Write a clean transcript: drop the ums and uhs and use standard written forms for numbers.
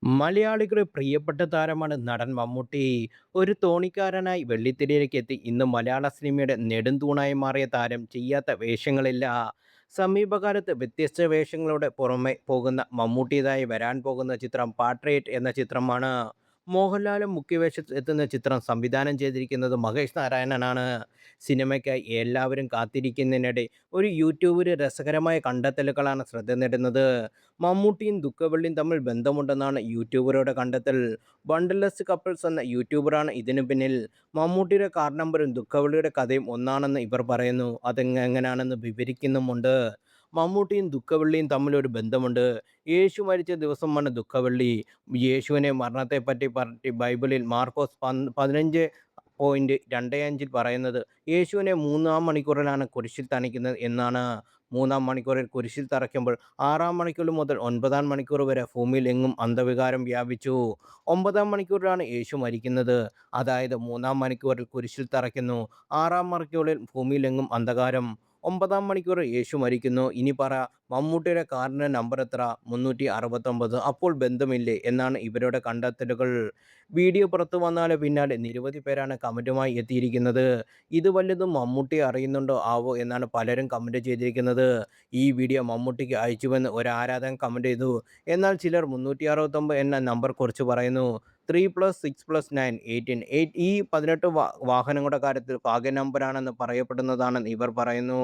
മലയാളികളുടെ പ്രിയപ്പെട്ട താരമാണ് നടൻ മമ്മൂട്ടി. ഒരു തോണിക്കാരനായി വെള്ളിത്തിരയിലേക്ക് എത്തി ഇന്ന് മലയാള സിനിമയുടെ നെടുംതൂണായി മാറിയ താരം ചെയ്യാത്ത വേഷങ്ങളില്ല. സമീപകാലത്ത് വ്യത്യസ്ത വേഷങ്ങളുടെ പുറമെ പോകുന്ന മമ്മൂട്ടിയതായി വരാൻ പോകുന്ന ചിത്രം പാട്രിയറ്റ് എന്ന ചിത്രമാണ്. മോഹൻലാലും മുഖ്യവേഷത്തിൽ എത്തുന്ന ചിത്രം സംവിധാനം ചെയ്തിരിക്കുന്നത് മഹേഷ് നാരായണനാണ്. സിനിമയ്ക്കായി എല്ലാവരും കാത്തിരിക്കുന്നതിനിടെ ഒരു യൂട്യൂബിൽ രസകരമായ കണ്ടെത്തലുകളാണ് ശ്രദ്ധ നേടുന്നത്. മമ്മൂട്ടിയും ദുഃഖവെള്ളിയും തമ്മിൽ ബന്ധമുണ്ടെന്നാണ് യൂട്യൂബറുടെ കണ്ടെത്തൽ. ബണ്ടിൽലെസ് കപ്പിൾസ് എന്ന യൂട്യൂബറാണ് ഇതിനു പിന്നിൽ. മമ്മൂട്ടിയുടെ കാർ നമ്പരും ദുഃഖവെള്ളിയുടെ കഥയും ഒന്നാണെന്ന് ഇവർ പറയുന്നു. അതെങ്ങനെയാണെന്ന് വിവരിക്കുന്നുമുണ്ട്. മമ്മൂട്ടിയും ദുഃഖവെള്ളിയും തമ്മിലൊരു ബന്ധമുണ്ട്. യേശു മരിച്ച ദിവസമാണ് ദുഃഖവെള്ളി. യേശുവിനെ മരണത്തെപ്പറ്റി ബൈബിളിൽ മാർക്കോസ് 15.25 പറയുന്നത് യേശുവിനെ മൂന്നാം മണിക്കൂറിലാണ് കുരിശിൽ തറയ്ക്കുന്നത് എന്നാണ്. മൂന്നാം മണിക്കൂറിൽ കുരിശിൽ തറയ്ക്കുമ്പോൾ 6-ാം മണിക്കൂർ മുതൽ 9-ാം മണിക്കൂർ വരെ ഭൂമിയിൽ എങ്ങും അന്ധവികാരം വ്യാപിച്ചു. 9-ാം മണിക്കൂറിലാണ് യേശു മരിക്കുന്നത്. അതായത് 3-ാം മണിക്കൂറിൽ കുരിശിൽ തറയ്ക്കുന്നു, 6-ാം മണിക്കൂറിൽ ഭൂമിയിലെങ്ങും അന്ധകാരം. 9-ാം മണിക്കൂറിൽ യേശു മരിക്കുന്നു. ഇനി പറ, മമ്മൂട്ടിയുടെ കാറിൻ്റെ നമ്പർ എത്ര? 369. അപ്പോൾ ബന്ധമില്ലേ എന്നാണ് ഇവരുടെ കണ്ടെത്തലുകൾ. വീഡിയോ പുറത്തു വന്നാലും പിന്നാലെ നിരവധി പേരാണ് കമൻറ്റുമായി എത്തിയിരിക്കുന്നത്. ഇത് വല്ലതും മമ്മൂട്ടി അറിയുന്നുണ്ടോ ആവോ എന്നാണ് പലരും കമൻറ്റ് ചെയ്തിരിക്കുന്നത്. ഈ വീഡിയോ മമ്മൂട്ടിക്ക് അയച്ചുവെന്ന് ഒരു ആരാധകൻ കമൻറ്റ് ചെയ്തു. എന്നാൽ ചിലർ 369 എന്ന നമ്പർ കുറിച്ച് പറയുന്നു. 3+6+9 18 ഈ 18 വാഹനങ്ങളുടെ കാര്യത്തിൽ ഭാഗ്യ നമ്പറാണെന്ന് പറയപ്പെടുന്നതാണെന്ന് ഇവർ പറയുന്നു.